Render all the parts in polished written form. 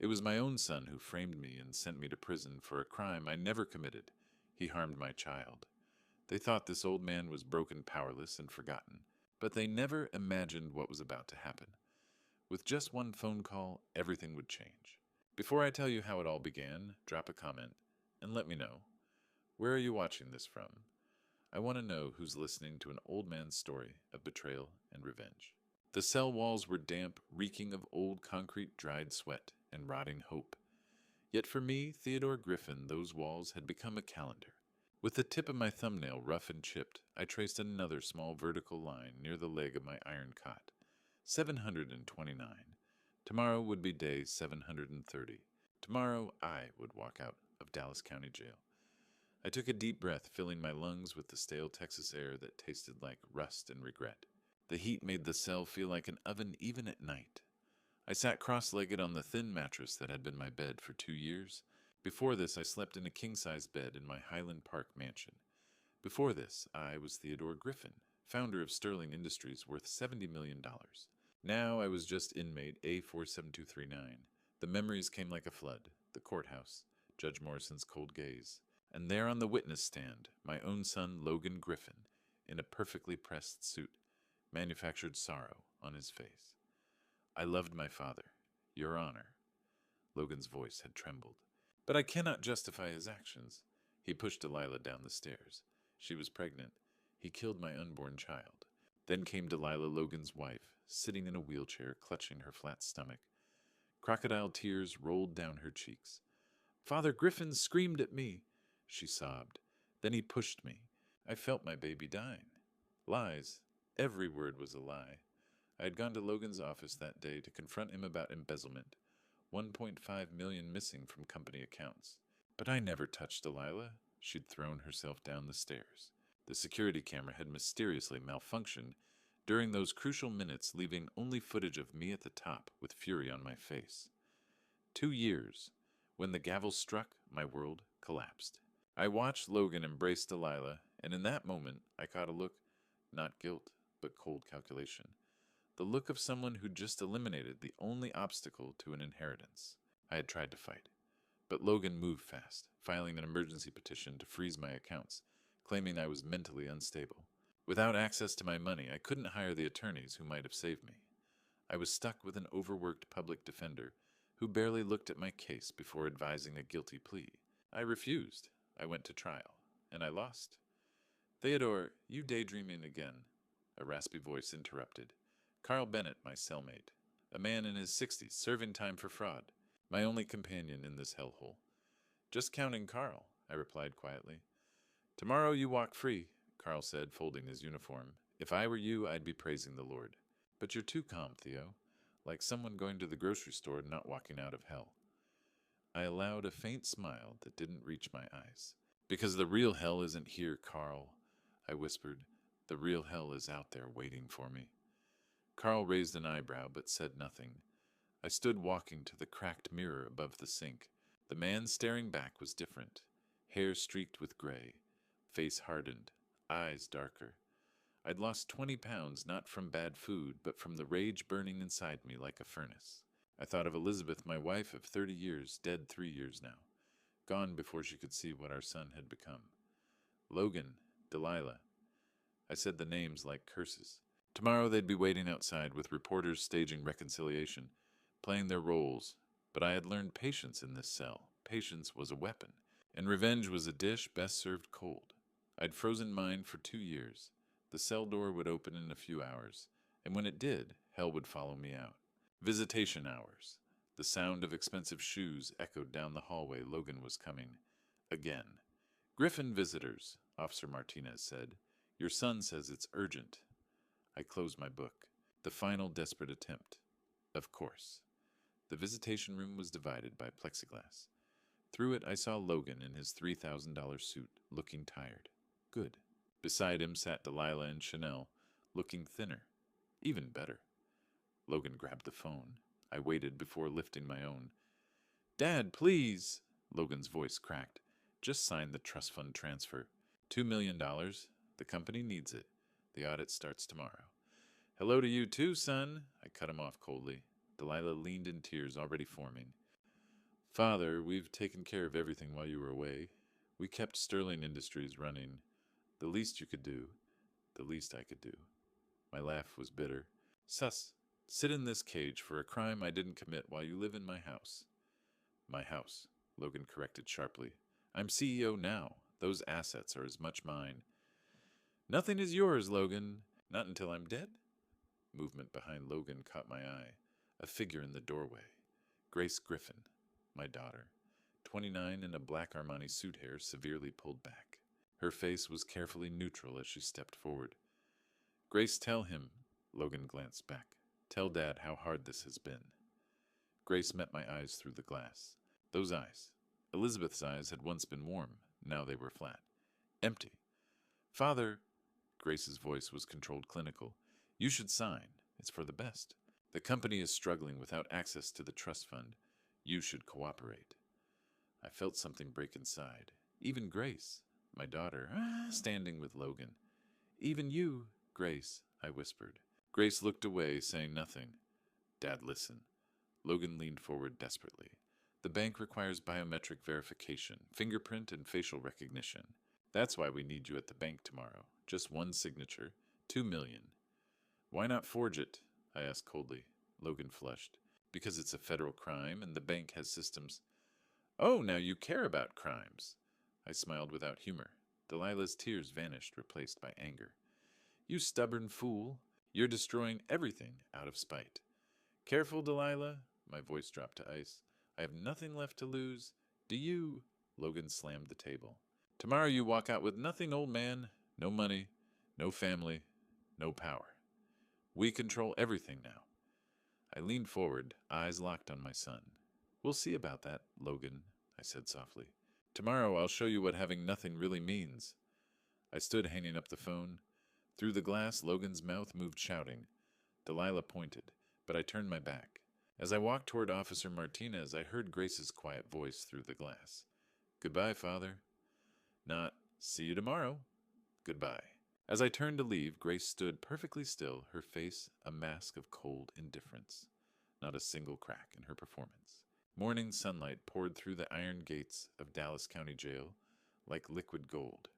It was my own son who framed me and sent me to prison for a crime I never committed. He harmed my child. They thought this old man was broken, powerless, and forgotten, but they never imagined what was about to happen. With just one phone call, everything would change. Before I tell you how it all began, drop a comment and let me know. Where are you watching this from? I want to know who's listening to an old man's story of betrayal and revenge. The cell walls were damp, reeking of old concrete, dried sweat, and rotting hope. Yet for me, Theodore Griffin, those walls had become a calendar. With the tip of my thumbnail rough and chipped, I traced another small vertical line near the leg of my iron cot. 729. Tomorrow would be day 730. Tomorrow I would walk out of Dallas County Jail. I took a deep breath, filling my lungs with the stale Texas air that tasted like rust and regret. The heat made the cell feel like an oven even at night. I sat cross-legged on the thin mattress that had been my bed for 2 years. Before this, I slept in a king-size bed in my Highland Park mansion. Before this, I was Theodore Griffin, founder of Sterling Industries worth $70 million. Now I was just inmate A47239. The memories came like a flood. The courthouse, Judge Morrison's cold gaze. And there on the witness stand, my own son Logan Griffin, in a perfectly pressed suit, manufactured sorrow on his face. I loved my father, Your Honor. Logan's voice had trembled. But I cannot justify his actions. He pushed Delilah down the stairs. She was pregnant. He killed my unborn child. Then came Delilah, Logan's wife, sitting in a wheelchair, clutching her flat stomach. Crocodile tears rolled down her cheeks. Father Griffin screamed at me, she sobbed. Then he pushed me. I felt my baby dying. Lies. Every word was a lie. I had gone to Logan's office that day to confront him about embezzlement. 1.5 million missing from company accounts. But I never touched Delilah. She'd thrown herself down the stairs. The security camera had mysteriously malfunctioned during those crucial minutes, leaving only footage of me at the top with fury on my face. 2 years. When the gavel struck, my world collapsed. I watched Logan embrace Delilah, and in that moment I caught a look, not guilt, but cold calculation. The look of someone who just eliminated the only obstacle to an inheritance. I had tried to fight. But Logan moved fast, filing an emergency petition to freeze my accounts, claiming I was mentally unstable. Without access to my money, I couldn't hire the attorneys who might have saved me. I was stuck with an overworked public defender who barely looked at my case before advising a guilty plea. I refused. I went to trial, and I lost. Theodore, you daydreaming again, a raspy voice interrupted. Carl Bennett, my cellmate, a man in his 60s, serving time for fraud, my only companion in this hellhole. Just counting Carl, I replied quietly. Tomorrow you walk free, Carl said, folding his uniform. If I were you, I'd be praising the Lord. But you're too calm, Theo, like someone going to the grocery store and not walking out of hell. I allowed a faint smile that didn't reach my eyes. Because the real hell isn't here, Carl, I whispered. The real hell is out there waiting for me. Carl raised an eyebrow but said nothing. I stood walking to the cracked mirror above the sink. The man staring back was different. Hair streaked with gray, face hardened, eyes darker. I'd lost 20 pounds not from bad food, but from the rage burning inside me like a furnace. I thought of Elizabeth, my wife of 30 years, dead 3 years now, gone before she could see what our son had become. Logan, Delilah. I said the names like curses. Tomorrow they'd be waiting outside with reporters staging reconciliation, playing their roles, but I had learned patience in this cell. Patience was a weapon, and revenge was a dish best served cold. I'd frozen mine for 2 years. The cell door would open in a few hours, and when it did, hell would follow me out. Visitation hours. The sound of expensive shoes echoed down the hallway. Logan was coming. Again. Griffin visitors, Officer Martinez said. Your son says it's urgent. I closed my book. The final desperate attempt. Of course. The visitation room was divided by plexiglass. Through it I saw Logan in his $3,000 suit, looking tired. Good. Beside him sat Delilah and Chanel, looking thinner. Even better. Logan grabbed the phone. I waited before lifting my own. Dad, please! Logan's voice cracked. Just sign the trust fund transfer. $2 million. The company needs it. The audit starts tomorrow. Hello to you too, son. I cut him off coldly. Delilah leaned in tears already forming. Father, we've taken care of everything while you were away. We kept Sterling Industries running. The least you could do, the least I could do. My laugh was bitter. Sus, sit in this cage for a crime I didn't commit while you live in my house. My house, Logan corrected sharply. I'm CEO now. Those assets are as much mine. Nothing is yours, Logan. Not until I'm dead. Movement behind Logan caught my eye. A figure in the doorway. Grace Griffin, my daughter. 29 in a black Armani suit hair severely pulled back. Her face was carefully neutral as she stepped forward. Grace, tell him, Logan glanced back. Tell Dad how hard this has been. Grace met my eyes through the glass. Those eyes. Elizabeth's eyes had once been warm. Now they were flat. Empty. Father, Grace's voice was controlled clinical. You should sign. It's for the best. The company is struggling without access to the trust fund. You should cooperate. I felt something break inside. Even Grace, my daughter, standing with Logan. Even you, Grace, I whispered. Grace looked away, saying nothing. Dad, listen. Logan leaned forward desperately. The bank requires biometric verification, fingerprint and facial recognition. That's why we need you at the bank tomorrow. Just one signature. $2 million. Why not forge it? I asked coldly. Logan flushed. Because it's a federal crime and the bank has systems. Oh, now you care about crimes. I smiled without humor. Delilah's tears vanished, replaced by anger. You stubborn fool. You're destroying everything out of spite. Careful, Delilah. My voice dropped to ice. I have nothing left to lose. Do you? Logan slammed the table. Tomorrow you walk out with nothing, old man. No money, no family, no power. We control everything now. I leaned forward, eyes locked on my son. We'll see about that, Logan, I said softly. Tomorrow I'll show you what having nothing really means. I stood hanging up the phone. Through the glass, Logan's mouth moved shouting. Delilah pointed, but I turned my back. As I walked toward Officer Martinez, I heard Grace's quiet voice through the glass. Goodbye, Father. Not, see you tomorrow. Goodbye. As I turned to leave, Grace stood perfectly still, her face a mask of cold indifference. Not a single crack in her performance. Morning sunlight poured through the iron gates of Dallas County Jail like liquid gold.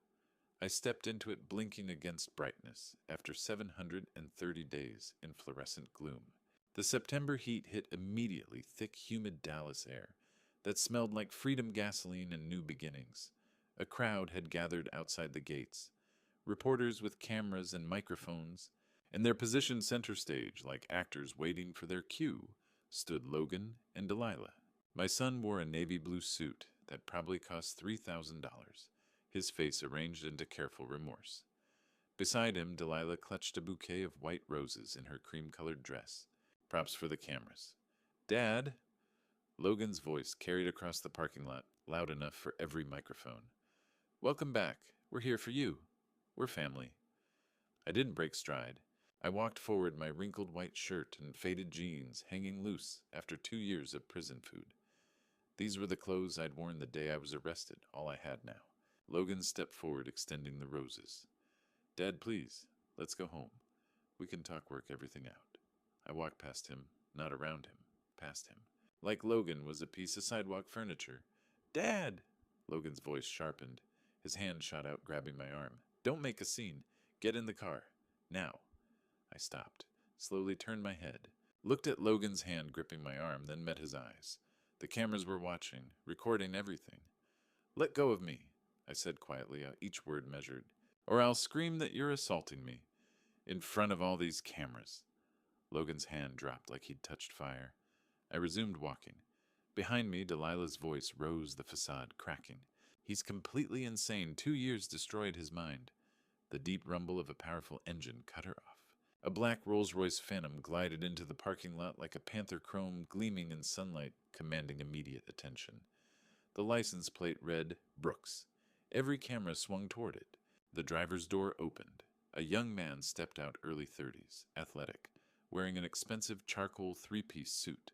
I stepped into it blinking against brightness after 730 days in fluorescent gloom. The September heat hit immediately thick, humid Dallas air that smelled like freedom gasoline and new beginnings. A crowd had gathered outside the gates. Reporters with cameras and microphones, in their position center stage like actors waiting for their cue, stood Logan and Delilah. My son wore a navy blue suit that probably cost $3,000, his face arranged into careful remorse. Beside him, Delilah clutched a bouquet of white roses in her cream-colored dress. Props for the cameras. Dad! Logan's voice carried across the parking lot, loud enough for every microphone. Welcome back. We're here for you. We're family. I didn't break stride. I walked forward, my wrinkled white shirt and faded jeans hanging loose after 2 years of prison food. These were the clothes I'd worn the day I was arrested, all I had now. Logan stepped forward, extending the roses. Dad, please, let's go home. We can work everything out. I walked past him, not around him, past him. Like Logan was a piece of sidewalk furniture. Dad! Logan's voice sharpened. His hand shot out, grabbing my arm. Don't make a scene. Get in the car. Now. I stopped, slowly turned my head, looked at Logan's hand gripping my arm, then met his eyes. The cameras were watching, recording everything. Let go of me, I said quietly, each word measured, or I'll scream that you're assaulting me. In front of all these cameras. Logan's hand dropped like he'd touched fire. I resumed walking. Behind me, Delilah's voice rose the facade, cracking. He's completely insane. 2 years destroyed his mind. The deep rumble of a powerful engine cut her off. A black Rolls-Royce Phantom glided into the parking lot like a panther chrome gleaming in sunlight, commanding immediate attention. The license plate read, Brooks. Every camera swung toward it. The driver's door opened. A young man stepped out, early 30s, athletic, wearing an expensive charcoal 3-piece suit.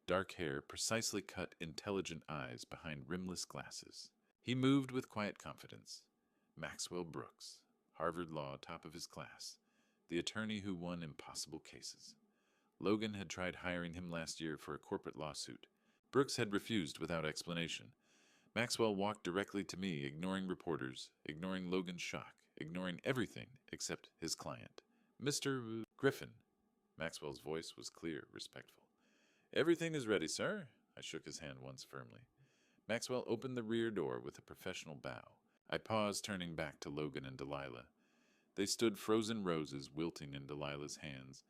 Dark hair, precisely cut, intelligent eyes behind rimless glasses. He moved with quiet confidence. Maxwell Brooks, Harvard Law, top of his class, the attorney who won impossible cases. Logan had tried hiring him last year for a corporate lawsuit. Brooks had refused without explanation. Maxwell walked directly to me, ignoring reporters, ignoring Logan's shock, ignoring everything except his client. Mr. Griffin. Maxwell's voice was clear, respectful. Everything is ready, sir. I shook his hand once firmly. Maxwell opened the rear door with a professional bow. I paused, turning back to Logan and Delilah. They stood frozen roses wilting in Delilah's hands,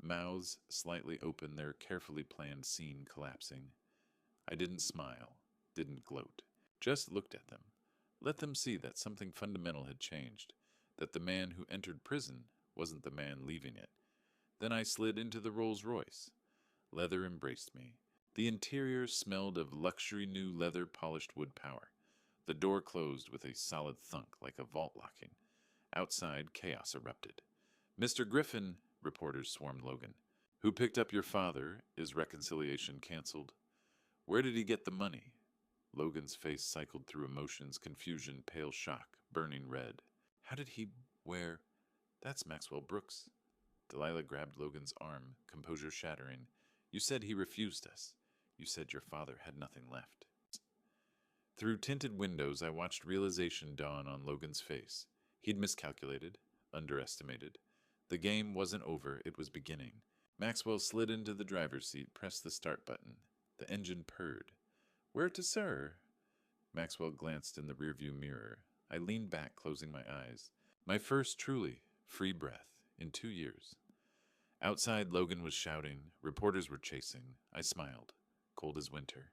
mouths slightly open, their carefully planned scene collapsing. I didn't smile, didn't gloat, just looked at them. Let them see that something fundamental had changed, that the man who entered prison wasn't the man leaving it. Then I slid into the Rolls-Royce. Leather embraced me. The interior smelled of luxury new leather-polished wood power. The door closed with a solid thunk like a vault locking. Outside, chaos erupted. Mr. Griffin, reporters swarmed Logan. Who picked up your father? Is reconciliation canceled? Where did he get the money? Logan's face cycled through emotions, confusion, pale shock, burning red. How did he... Where... That's Maxwell Brooks. Delilah grabbed Logan's arm, composure shattering. You said he refused us. You said your father had nothing left. Through tinted windows, I watched realization dawn on Logan's face. He'd miscalculated, underestimated. The game wasn't over, it was beginning. Maxwell slid into the driver's seat, pressed the start button. The engine purred. Where to, sir? Maxwell glanced in the rearview mirror. I leaned back, closing my eyes. My first truly free breath in 2 years. Outside, Logan was shouting. Reporters were chasing. I smiled, cold as winter.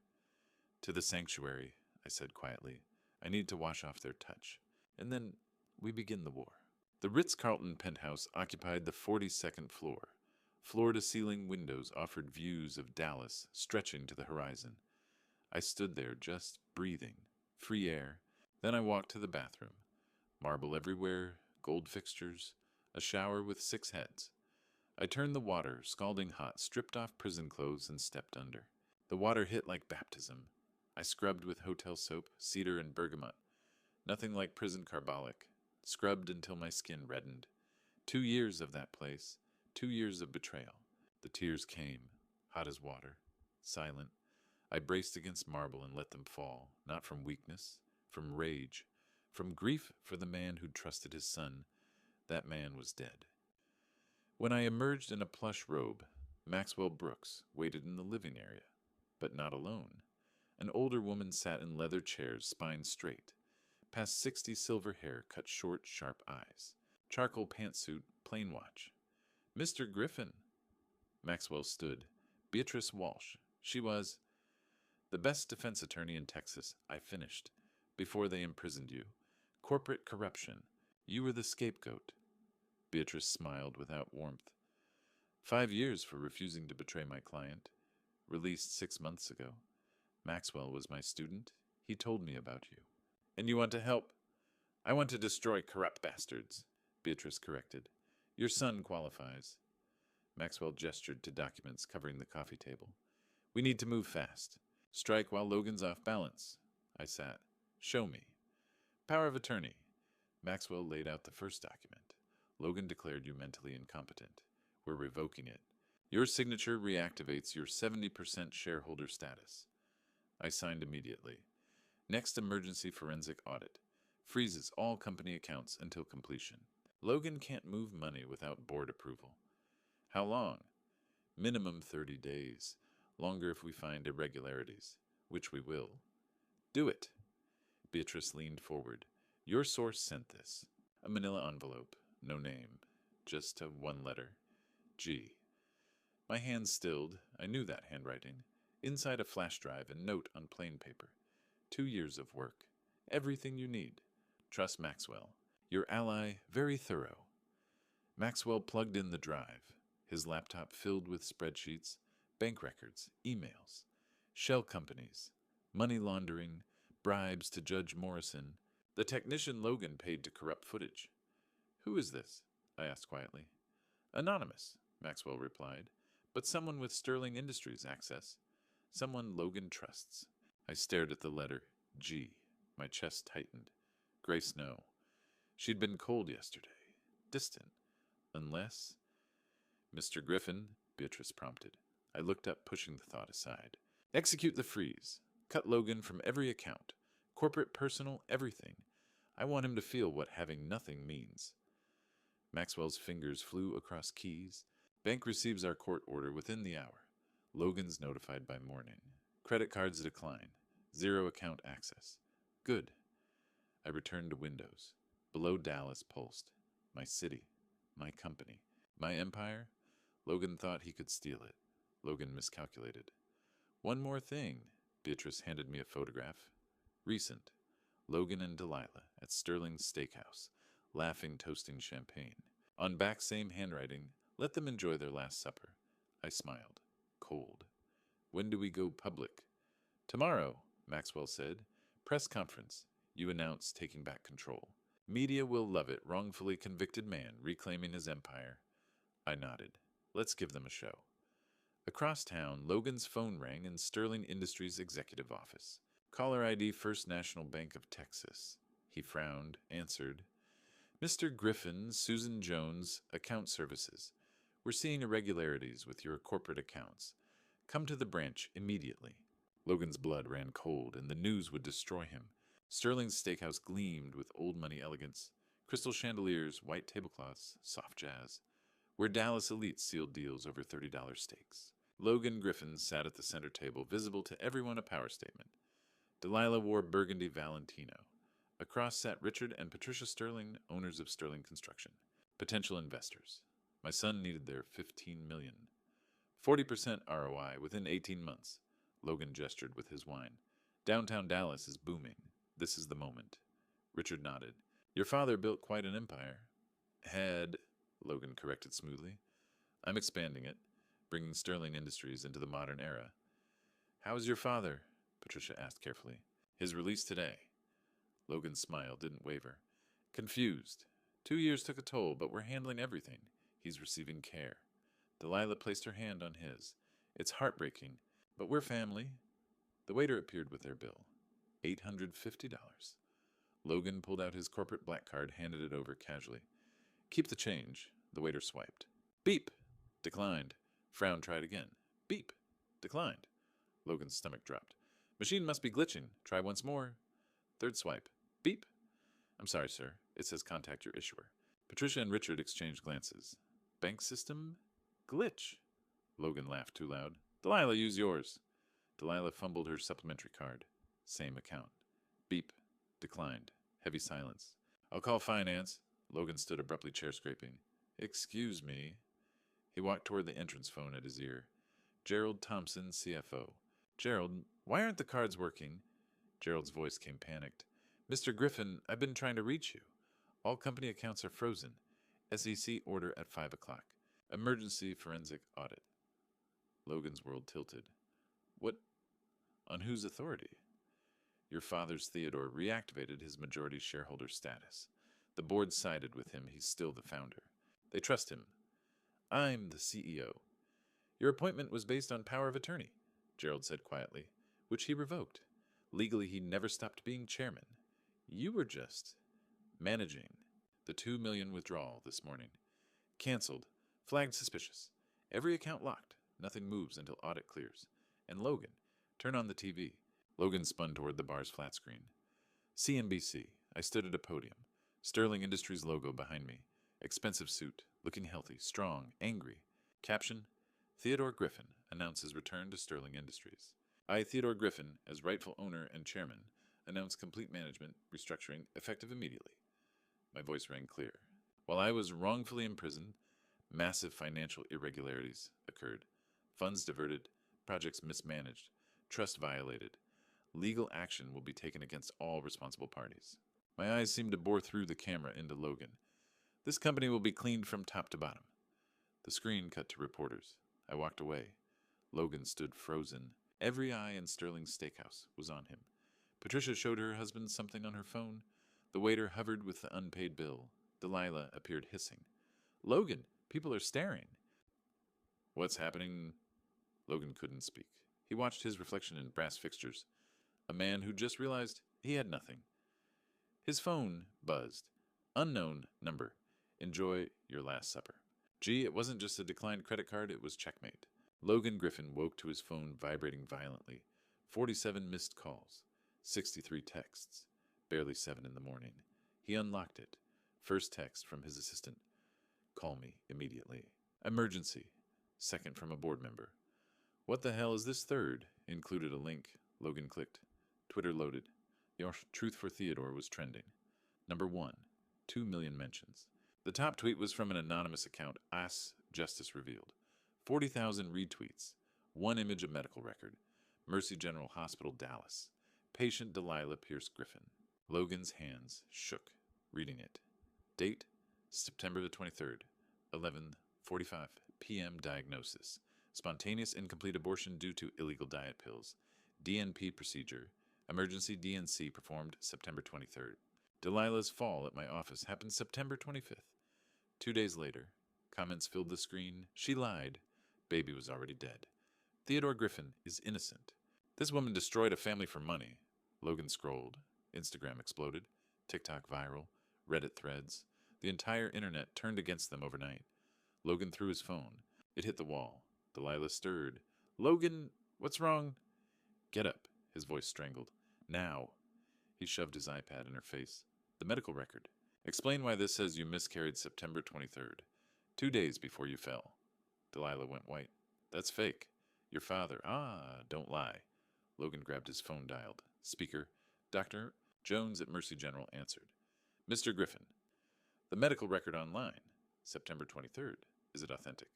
To the sanctuary, I said quietly. I need to wash off their touch. And then we begin the war. The Ritz-Carlton penthouse occupied the 42nd floor. Floor-to-ceiling windows offered views of Dallas stretching to the horizon. I stood there just breathing, free air. Then I walked to the bathroom. Marble everywhere, gold fixtures, a shower with 6 heads. I turned the water, scalding hot, stripped off prison clothes, and stepped under. The water hit like baptism. I scrubbed with hotel soap, cedar, and bergamot. Nothing like prison carbolic. Scrubbed until my skin reddened. 2 years of that place. 2 years of betrayal. The tears came, hot as water, silent. I braced against marble and let them fall, not from weakness, from rage, from grief for the man who'd trusted his son. That man was dead. When I emerged in a plush robe, Maxwell Brooks waited in the living area, but not alone. An older woman sat in leather chairs, spine straight. Past 60, silver hair, cut short, sharp eyes. Charcoal pantsuit, plain watch. Mr. Griffin. Maxwell stood. Beatrice Walsh. She was the best defense attorney in Texas. I finished. Before they imprisoned you. Corporate corruption. You were the scapegoat. Beatrice smiled without warmth. 5 years for refusing to betray my client. Released 6 months ago. Maxwell was my student. He told me about you. And you want to help? I want to destroy corrupt bastards, Beatrice corrected. Your son qualifies. Maxwell gestured to documents covering the coffee table. We need to move fast. Strike while Logan's off balance. I sat. Show me. Power of attorney. Maxwell laid out the first document. Logan declared you mentally incompetent. We're revoking it. Your signature reactivates your 70% shareholder status. I signed immediately. Next emergency forensic audit. Freezes all company accounts until completion. Logan can't move money without board approval. How long? Minimum 30 days. Longer if we find irregularities, which we will. Do it. Beatrice leaned forward. Your source sent this. A manila envelope. No name. Just a 1 letter. G. My hand stilled. I knew that handwriting. Inside a flash drive and note on plain paper. 2 years of work. Everything you need. Trust Maxwell. Your ally, very thorough. Maxwell plugged in the drive. His laptop filled with spreadsheets, bank records, emails, shell companies, money laundering, bribes to Judge Morrison. The technician Logan paid to corrupt footage. Who is this? I asked quietly. Anonymous, Maxwell replied, but someone with Sterling Industries access. Someone Logan trusts. I stared at the letter G. My chest tightened. Gray snow. She'd been cold yesterday. Distant. Unless... Mr. Griffin, Beatrice prompted. I looked up, pushing the thought aside. Execute the freeze. Cut Logan from every account. Corporate, personal, everything. I want him to feel what having nothing means. Maxwell's fingers flew across keys. Bank receives our court order within the hour. Logan's notified by morning. Credit cards decline. Zero account access. Good. I returned to Windows. Below Dallas pulsed. My city. My company. My empire? Logan thought he could steal it. Logan miscalculated. One more thing. Beatrice handed me a photograph. Recent. Logan and Delilah at Sterling's Steakhouse, laughing, toasting champagne. On back same handwriting, let them enjoy their last supper. I smiled. Cold. When do we go public? Tomorrow, Maxwell said. Press conference. You announce taking back control. Media will love it, wrongfully convicted man reclaiming his empire. I nodded. Let's give them a show. Across town, Logan's phone rang in Sterling Industries' executive office. Caller ID First National Bank of Texas. He frowned, answered. Mr. Griffin, Susan Jones, Account Services. We're seeing irregularities with your corporate accounts. Come to the branch immediately. Logan's blood ran cold, and the news would destroy him. Sterling's Steakhouse gleamed with old money elegance. Crystal chandeliers, white tablecloths, soft jazz. Where Dallas elites sealed deals over $30 steaks. Logan Griffin sat at the center table, visible to everyone a power statement. Delilah wore burgundy Valentino. Across sat Richard and Patricia Sterling, owners of Sterling Construction. Potential investors. My son needed their $15 million. 40% ROI within 18 months. Logan gestured with his wine. Downtown Dallas is booming. This is the moment. Richard nodded. Your father built quite an empire. Had, Logan corrected smoothly. I'm expanding it, bringing Sterling Industries into the modern era. How's your father? Patricia asked carefully. His release today. Logan's smile didn't waver. Confused. 2 years took a toll, but we're handling everything. He's receiving care. Delilah placed her hand on his. It's heartbreaking, but we're family. The waiter appeared with their bill. $850. Logan pulled out his corporate black card, handed it over casually. Keep the change. The waiter swiped. Beep. Declined. Frown tried again. Beep. Declined. Logan's stomach dropped. Machine must be glitching. Try once more. Third swipe. Beep. I'm sorry, sir. It says contact your issuer. Patricia and Richard exchanged glances. Bank system? Glitch. Logan laughed too loud. Delilah, use yours. Delilah fumbled her supplementary card. Same account. Beep. Declined. Heavy silence. I'll call finance. Logan stood abruptly chair-scraping. Excuse me. He walked toward the entrance phone at his ear. Gerald Thompson, CFO. Gerald, why aren't the cards working? Gerald's voice came panicked. Mr. Griffin, I've been trying to reach you. All company accounts are frozen. SEC order at 5 o'clock. Emergency forensic audit. Logan's world tilted. What? On whose authority? Your father's Theodore reactivated his majority shareholder status. The board sided with him. He's still the founder. They trust him. I'm the CEO. Your appointment was based on power of attorney, Gerald said quietly, which he revoked. Legally, he never stopped being chairman. You were just managing the $2 million withdrawal this morning. Canceled. Flagged suspicious. Every account locked. Nothing moves until audit clears. And Logan, turn on the TV. Logan spun toward the bar's flat screen. CNBC. I stood at a podium. Sterling Industries logo behind me. Expensive suit. Looking healthy. Strong. Angry. Caption. Theodore Griffin announces return to Sterling Industries. I, Theodore Griffin, as rightful owner and chairman, announce complete management restructuring effective immediately. My voice rang clear. While I was wrongfully imprisoned, massive financial irregularities occurred. Funds diverted, projects mismanaged, trust violated. Legal action will be taken against all responsible parties. My eyes seemed to bore through the camera into Logan. This company will be cleaned from top to bottom. The screen cut to reporters. I walked away. Logan stood frozen. Every eye in Sterling's Steakhouse was on him. Patricia showed her husband something on her phone. The waiter hovered with the unpaid bill. Delilah appeared hissing. Logan, people are staring. What's happening? Logan couldn't speak. He watched his reflection in brass fixtures. A man who just realized he had nothing. His phone buzzed. Unknown number. Enjoy your last supper. Gee, it wasn't just a declined credit card, it was checkmate. Logan Griffin woke to his phone vibrating violently. 47 missed calls. 63 texts. Barely 7 in the morning. He unlocked it. First text from his assistant. Call me immediately. Emergency. Second from a board member. What the hell is this third? Included a link. Logan clicked. Twitter loaded. Your Truth for Theodore was trending. Number 1. 2 million mentions. The top tweet was from an anonymous account, Ass Justice Revealed. 40,000 retweets. One image of medical record. Mercy General Hospital, Dallas. Patient Delilah Pierce Griffin. Logan's hands shook, reading it. Date, September the 23rd, 11:45 p.m. Diagnosis. Spontaneous incomplete abortion due to illegal diet pills. DNP procedure. Emergency DNC performed September 23rd. Delilah's fall at my office happened September 25th. 2 days later, comments filled the screen. She lied. Baby was already dead. Theodore Griffin is innocent. This woman destroyed a family for money. Logan scrolled. Instagram exploded. TikTok viral. Reddit threads. The entire internet turned against them overnight. Logan threw his phone. It hit the wall. Delilah stirred. Logan, what's wrong? Get up. His voice strangled. Now. He shoved his iPad in her face. The medical record. Explain why this says you miscarried September 23rd. 2 days before you fell. Delilah went white. That's fake. Your father. Don't lie. Logan grabbed his phone, dialed. Speaker. Dr. Jones at Mercy General answered. Mr. Griffin. The medical record online. September 23rd. Is it authentic?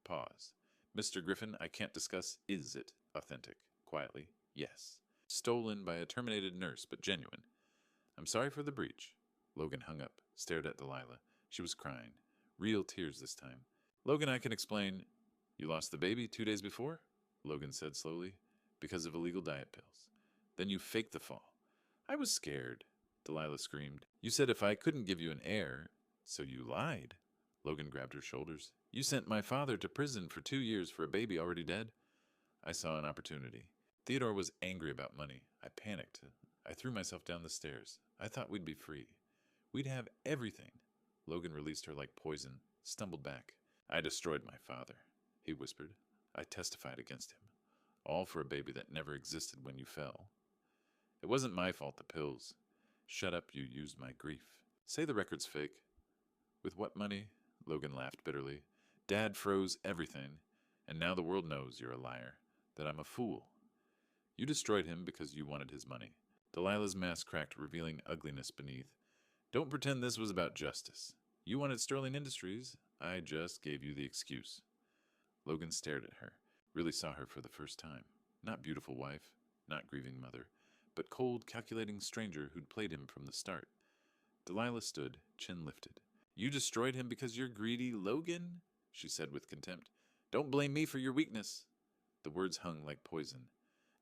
Pause. Mr. Griffin, I can't discuss. Is it authentic? Quietly. Yes. Stolen by a terminated nurse, but genuine. I'm sorry for the breach. Logan hung up, stared at Delilah. She was crying. Real tears this time. Logan, I can explain. You lost the baby 2 days before? Logan said slowly. Because of illegal diet pills. Then you faked the fall. I was scared. Delilah screamed. You said if I couldn't give you an heir, so you lied. Logan grabbed her shoulders. You sent my father to prison for 2 years for a baby already dead? I saw an opportunity. Theodore was angry about money. I panicked. I threw myself down the stairs. I thought we'd be free. We'd have everything. Logan released her like poison, stumbled back. I destroyed my father, he whispered. I testified against him. All for a baby that never existed when you fell. It wasn't my fault, the pills. Shut up, you used my grief. Say the record's fake. With what money? Logan laughed bitterly. Dad froze everything, and now the world knows you're a liar, that I'm a fool. You destroyed him because you wanted his money. Delilah's mask cracked, revealing ugliness beneath. Don't pretend this was about justice. You wanted Sterling Industries. I just gave you the excuse. Logan stared at her, really saw her for the first time. Not beautiful wife, not grieving mother, but cold, calculating stranger who'd played him from the start. Delilah stood, chin lifted. You destroyed him because you're greedy, Logan? She said with contempt. Don't blame me for your weakness. The words hung like poison.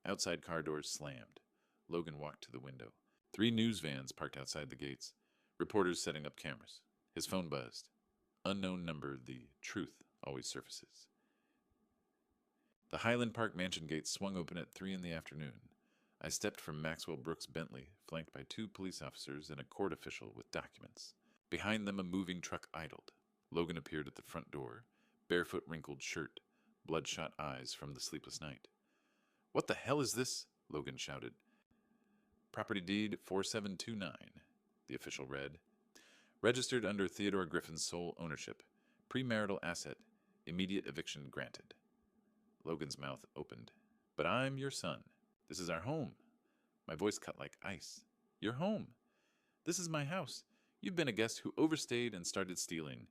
Outside car doors slammed. Logan walked to the window. 3 news vans parked outside the gates. Reporters setting up cameras. His phone buzzed. Unknown number, the truth always surfaces. The Highland Park mansion gates swung open at 3 in the afternoon. I stepped from Maxwell Brooks' Bentley, flanked by 2 police officers and a court official with documents. Behind them, a moving truck idled. Logan appeared at the front door, barefoot wrinkled shirt, bloodshot eyes from the sleepless night. What the hell is this? Logan shouted. Property deed 4729, the official read. Registered under Theodore Griffin's sole ownership. Premarital asset. Immediate eviction granted. Logan's mouth opened. But I'm your son. This is our home. My voice cut like ice. Your home. This is my house. You've been a guest who overstayed and started stealing.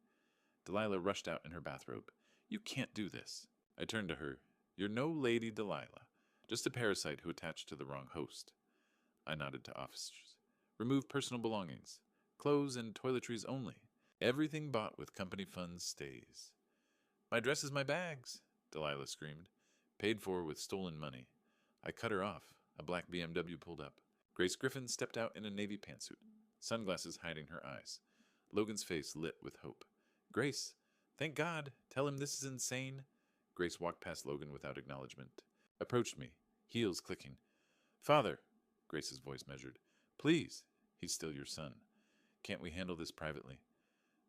Delilah rushed out in her bathrobe. You can't do this. I turned to her. You're no Lady Delilah. Just a parasite who attached to the wrong host. I nodded to officers. Remove personal belongings. Clothes and toiletries only. Everything bought with company funds stays. My dress is my bags, Delilah screamed. Paid for with stolen money. I cut her off. A black BMW pulled up. Grace Griffin stepped out in a navy pantsuit, sunglasses hiding her eyes. Logan's face lit with hope. Grace, thank God. Tell him this is insane. Grace walked past Logan without acknowledgement. Approached me, heels clicking. Father, Grace's voice measured. Please, he's still your son. Can't we handle this privately?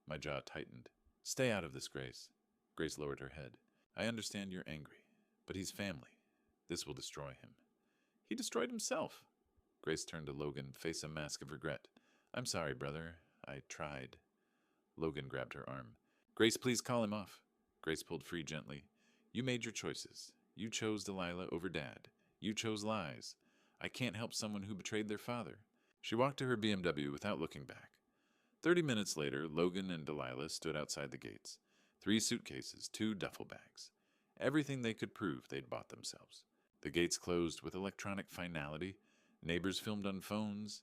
My jaw tightened. Stay out of this, Grace. Grace lowered her head. I understand you're angry, but he's family. This will destroy him. He destroyed himself. Grace turned to Logan, face a mask of regret. I'm sorry, brother. I tried. Logan grabbed her arm. Grace, please call him off. Grace pulled free gently. You made your choices. You chose Delilah over Dad. You chose lies. I can't help someone who betrayed their father. She walked to her BMW without looking back. 30 minutes later, Logan and Delilah stood outside the gates. 3 suitcases, 2 duffel bags. Everything they could prove they'd bought themselves. The gates closed with electronic finality. Neighbors filmed on phones.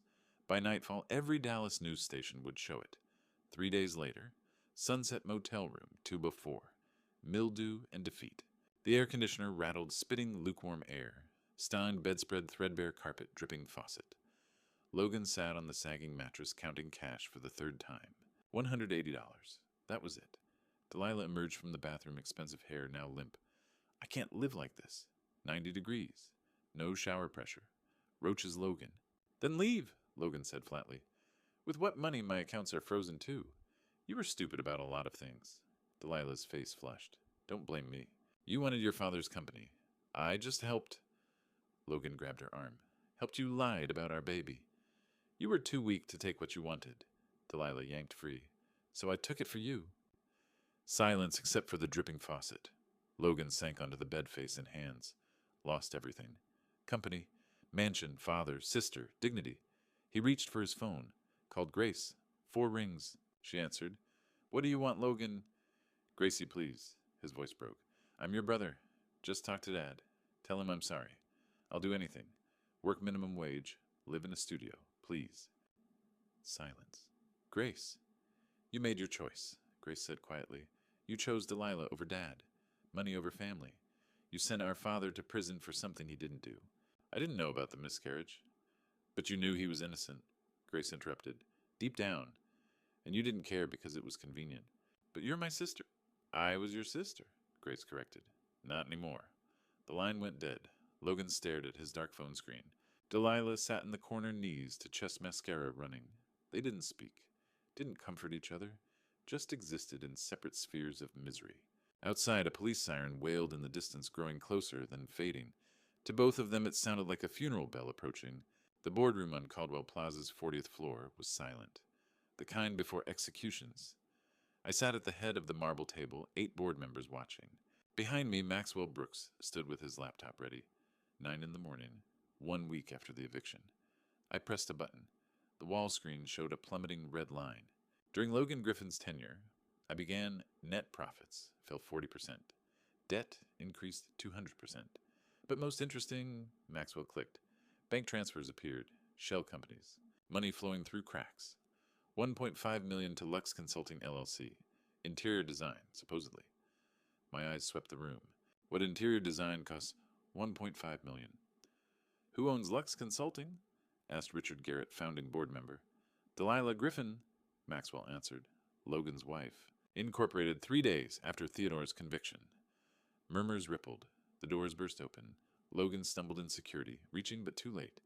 By nightfall, every Dallas news station would show it. 3 days later, Sunset Motel Room 204. Mildew and defeat. The air conditioner rattled, spitting lukewarm air. Stein bedspread, threadbare carpet, dripping faucet. Logan sat on the sagging mattress, counting cash for the 3rd time. $180. That was it. Delilah emerged from the bathroom, expensive hair now limp. I can't live like this. 90 degrees. No shower pressure. Roach's Logan. Then leave, Logan said flatly. With what money, my accounts are frozen too. You were stupid about a lot of things. Delilah's face flushed. Don't blame me. You wanted your father's company. I just helped. Logan grabbed her arm. Helped you lie about our baby. You were too weak to take what you wanted. Delilah yanked free. So I took it for you. Silence except for the dripping faucet. Logan sank onto the bed, face and hands. Lost everything. Company, mansion, father, sister, dignity. He reached for his phone. Called Grace. 4 rings. She answered. What do you want, Logan? Gracie, please. His voice broke. I'm your brother. Just talk to Dad. Tell him I'm sorry. I'll do anything. Work minimum wage. Live in a studio. Please. Silence. Grace. You made your choice, Grace said quietly. You chose Delilah over Dad. Money over family. You sent our father to prison for something he didn't do. I didn't know about the miscarriage. But you knew he was innocent, Grace interrupted. Deep down. And you didn't care because it was convenient. But you're my sister. I was your sister, Grace corrected. Not anymore. The line went dead. Logan stared at his dark phone screen. Delilah sat in the corner, knees to chest mascara running. They didn't speak, didn't comfort each other, just existed in separate spheres of misery. Outside, a police siren wailed in the distance, growing closer, then fading. To both of them it sounded like a funeral bell approaching. The boardroom on Caldwell Plaza's 40th floor was silent, the kind before executions. I sat at the head of the marble table, 8 board members watching. Behind me, Maxwell Brooks stood with his laptop ready. 9 in the morning, 1 week after the eviction. I pressed a button. The wall screen showed a plummeting red line. During Logan Griffin's tenure, I began net profits fell 40%. Debt increased 200%. But most interesting, Maxwell clicked. Bank transfers appeared, shell companies, money flowing through cracks. $1.5 million to Lux Consulting LLC. Interior design, supposedly. My eyes swept the room. What interior design costs $1.5 million. Who owns Lux Consulting? Asked Richard Garrett, founding board member. Delilah Griffin, Maxwell answered. Logan's wife. Incorporated 3 days after Theodore's conviction. Murmurs rippled. The doors burst open. Logan stumbled in security, reaching but too late.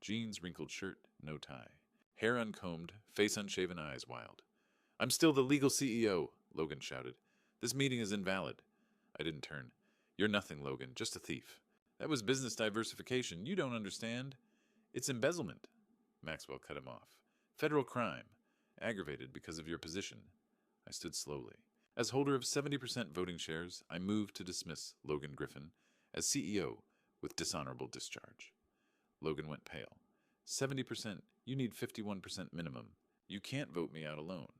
Jeans, wrinkled shirt, no tie. Hair uncombed, face unshaven, eyes wild. I'm still the legal CEO, Logan shouted. This meeting is invalid. I didn't turn. You're nothing, Logan, just a thief. That was business diversification. You don't understand. It's embezzlement. Maxwell cut him off. Federal crime. Aggravated because of your position. I stood slowly. As holder of 70% voting shares, I moved to dismiss Logan Griffin as CEO with dishonorable discharge. Logan went pale. 70%, you need 51% minimum. You can't vote me out alone.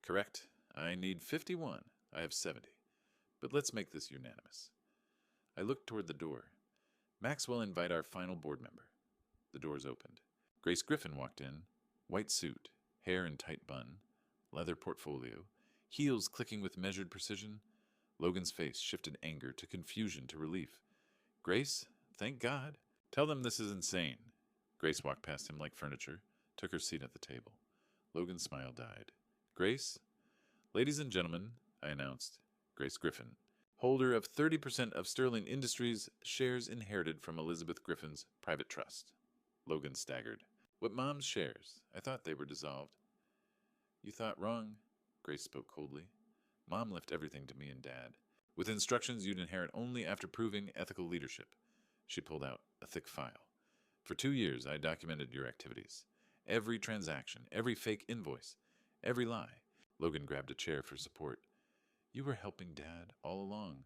Correct. I need 51. I have 70. But let's make this unanimous. I looked toward the door. Maxwell, invite our final board member. The doors opened. Grace Griffin walked in. White suit, hair in tight bun, leather portfolio, heels clicking with measured precision. Logan's face shifted anger to confusion to relief. Grace, thank God. Tell them this is insane. Grace walked past him like furniture, took her seat at the table. Logan's smile died. Grace? Ladies and gentlemen, I announced. Grace Griffin, holder of 30% of Sterling Industries shares inherited from Elizabeth Griffin's private trust. Logan staggered. What Mom's shares? I thought they were dissolved. You thought wrong, Grace spoke coldly. Mom left everything to me and Dad. with instructions you'd inherit only after proving ethical leadership. She pulled out a thick file. For 2 years, I documented your activities. Every transaction, every fake invoice, every lie. Logan grabbed a chair for support. You were helping Dad all along.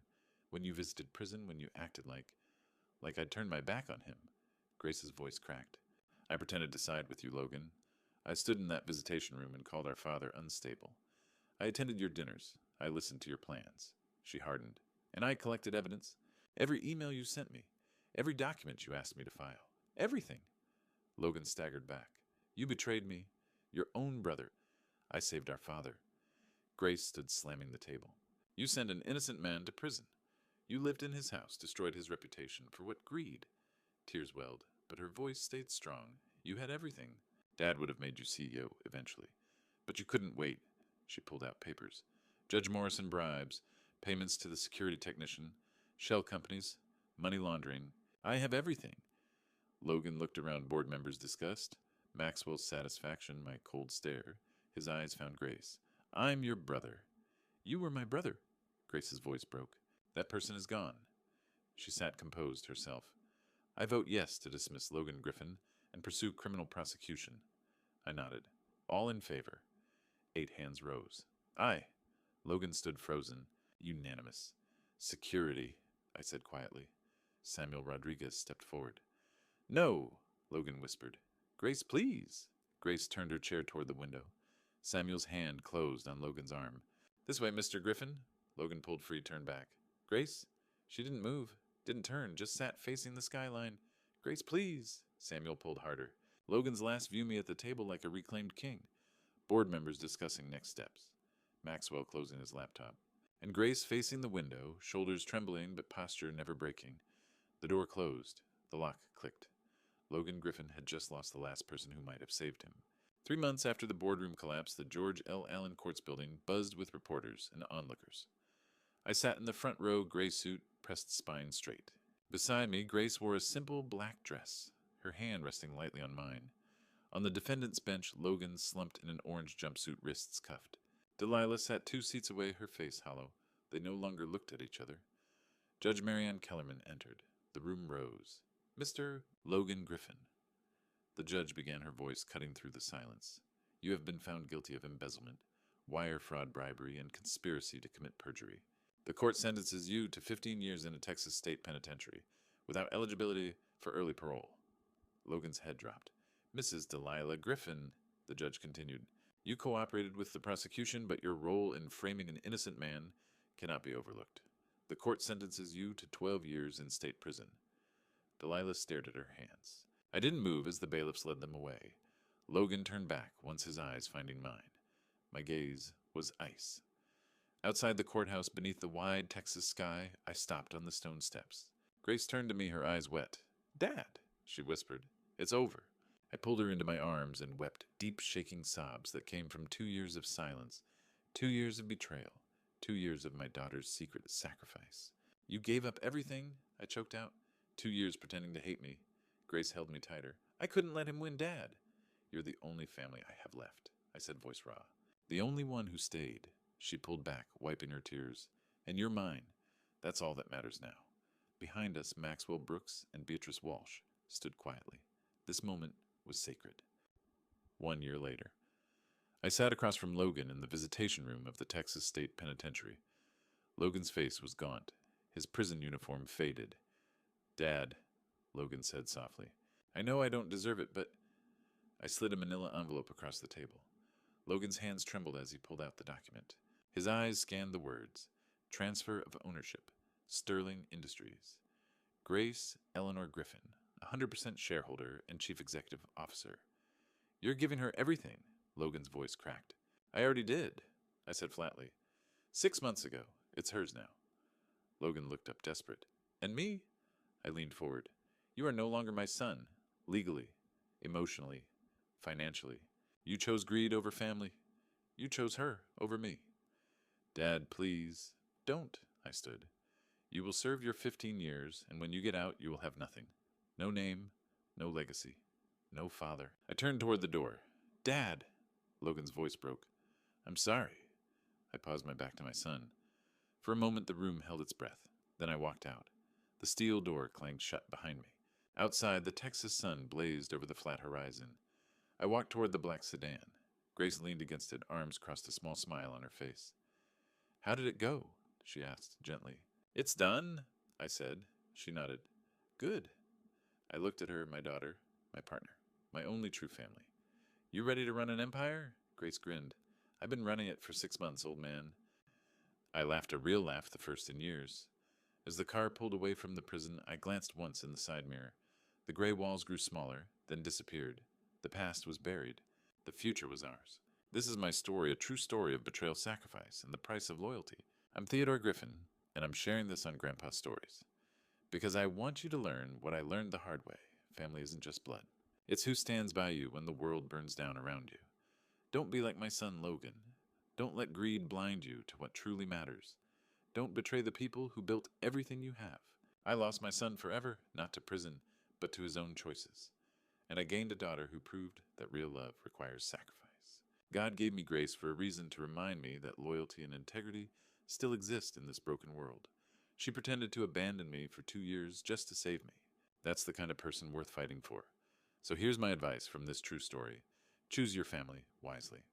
When you visited prison, when you acted like I'd turned my back on him. Grace's voice cracked. I pretended to side with you, Logan. I stood in that visitation room and called our father unstable. I attended your dinners. I listened to your plans. She hardened. And I collected evidence. Every email you sent me. Every document you asked me to file. Everything. Logan staggered back. You betrayed me. Your own brother. I saved our father. Grace stood slamming the table. You sent an innocent man to prison. You lived in his house, destroyed his reputation. For what greed? Tears welled, but her voice stayed strong. You had everything. Dad would have made you CEO eventually. But you couldn't wait. She pulled out papers. Judge Morrison bribes, payments to the security technician, shell companies, money laundering. I have everything. Logan looked around, board members discussed. Maxwell's satisfaction, my cold stare. His eyes found Grace. I'm your brother. You were my brother. Grace's voice broke. That person is gone. She sat composed herself. I vote yes to dismiss Logan Griffin and pursue criminal prosecution. I nodded. All in favor. 8 hands rose. Aye. Logan stood frozen. Unanimous. Security, I said quietly. Samuel Rodriguez stepped forward. No, Logan whispered. Grace, please. Grace turned her chair toward the window. Samuel's hand closed on Logan's arm. This way, Mr. Griffin. Logan pulled free, turned back. Grace? She didn't move, didn't turn, just sat facing the skyline. Grace, please. Samuel pulled harder. Logan's last view me at the table like a reclaimed king. Board members discussing next steps. Maxwell closing his laptop. And Grace facing the window, shoulders trembling but posture never breaking. The door closed. The lock clicked. Logan Griffin had just lost the last person who might have saved him. 3 months after the boardroom collapse, the George L. Allen Courts building buzzed with reporters and onlookers. I sat in the front row, gray suit, pressed spine straight. Beside me, Grace wore a simple black dress, her hand resting lightly on mine. On the defendant's bench, Logan slumped in an orange jumpsuit, wrists cuffed. Delilah sat 2 seats away, her face hollow. They no longer looked at each other. Judge Marianne Kellerman entered. The room rose. Mr. Logan Griffin. The judge began, her voice cutting through the silence. You have been found guilty of embezzlement, wire fraud, bribery, and conspiracy to commit perjury. The court sentences you to 15 years in a Texas state penitentiary, without eligibility for early parole. Logan's head dropped. Mrs. Delilah Griffin, the judge continued, you cooperated with the prosecution, but your role in framing an innocent man cannot be overlooked. The court sentences you to 12 years in state prison. Delilah stared at her hands. I didn't move as the bailiffs led them away. Logan turned back, once his eyes finding mine. My gaze was ice. Outside the courthouse, beneath the wide Texas sky, I stopped on the stone steps. Grace turned to me, her eyes wet. Dad, she whispered, it's over. I pulled her into my arms and wept deep, shaking sobs that came from 2 years of silence, 2 years of betrayal, 2 years of my daughter's secret sacrifice. You gave up everything, I choked out. 2 years pretending to hate me. Grace held me tighter. I couldn't let him win, Dad. You're the only family I have left, I said, voice raw. The only one who stayed. She pulled back, wiping her tears. And you're mine. That's all that matters now. Behind us, Maxwell Brooks and Beatrice Walsh stood quietly. This moment was sacred. 1 year later. I sat across from Logan in the visitation room of the Texas State Penitentiary. Logan's face was gaunt, his prison uniform faded. Dad, Logan said softly, I know I don't deserve it, but... I slid a manila envelope across the table. Logan's hands trembled as he pulled out the document. His eyes scanned the words. Transfer of ownership. Sterling Industries. Grace Eleanor Griffin, 100% shareholder and chief executive officer. You're giving her everything, Logan's voice cracked. I already did, I said flatly. 6 months ago. It's hers now. Logan looked up desperate. And me? I leaned forward. You are no longer my son, legally, emotionally, financially. You chose greed over family. You chose her over me. Dad, please. Don't, I stood. You will serve your 15 years, and when you get out, you will have nothing. No name, no legacy, no father. I turned toward the door. Dad! Logan's voice broke. I'm sorry. I paused my back to my son. For a moment, the room held its breath. Then I walked out. The steel door clanged shut behind me. Outside, the Texas sun blazed over the flat horizon. I walked toward the black sedan. Grace leaned against it, arms crossed, a small smile on her face. "How did it go?" she asked, gently. "It's done," I said. She nodded. "Good." I looked at her, my daughter, my partner, my only true family. "You ready to run an empire?" Grace grinned. "I've been running it for 6 months, old man." I laughed a real laugh, the first in years. As the car pulled away from the prison, I glanced once in the side mirror. The gray walls grew smaller, then disappeared. The past was buried. The future was ours. This is my story, a true story of betrayal, sacrifice, and the price of loyalty. I'm Theodore Griffin, and I'm sharing this on Grandpa Stories. Because I want you to learn what I learned the hard way. Family isn't just blood. It's who stands by you when the world burns down around you. Don't be like my son Logan. Don't let greed blind you to what truly matters. Don't betray the people who built everything you have. I lost my son forever, not to prison, but to his own choices. And I gained a daughter who proved that real love requires sacrifice. God gave me Grace for a reason, to remind me that loyalty and integrity still exist in this broken world. She pretended to abandon me for 2 years just to save me. That's the kind of person worth fighting for. So here's my advice from this true story. Choose your family wisely.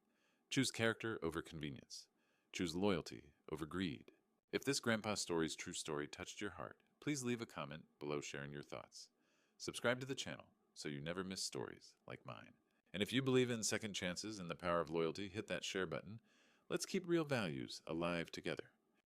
Choose character over convenience. Choose loyalty over greed. If this Grandpa Stories true story touched your heart, please leave a comment below sharing your thoughts. Subscribe to the channel so you never miss stories like mine. And if you believe in second chances and the power of loyalty, hit that share button. Let's keep real values alive together.